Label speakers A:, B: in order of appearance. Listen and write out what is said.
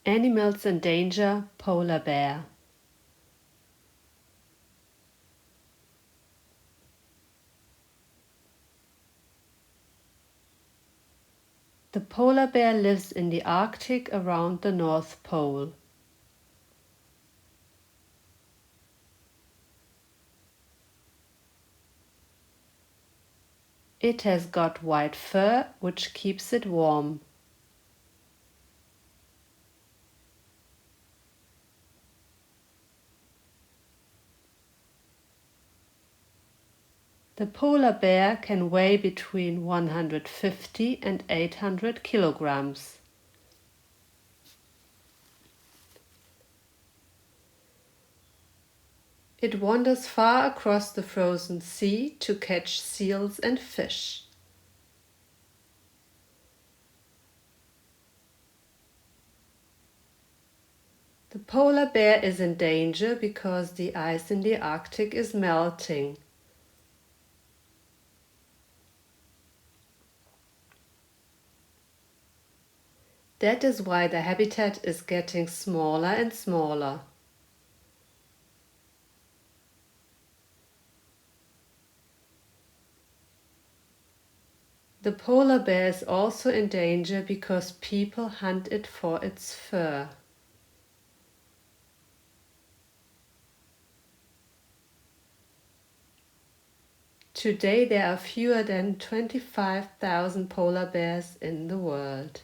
A: Animals in danger, polar bear. The polar bear lives in the Arctic around the North Pole. It has got white fur, which keeps it warm. The polar bear can weigh between 150 and 800 kilograms. It wanders far across the frozen sea to catch seals and fish. The polar bear is in danger because the ice in the Arctic is melting. That is why the habitat is getting smaller and smaller. The polar bear is also in danger because people hunt it for its fur. Today there are fewer than 25,000 polar bears in the world.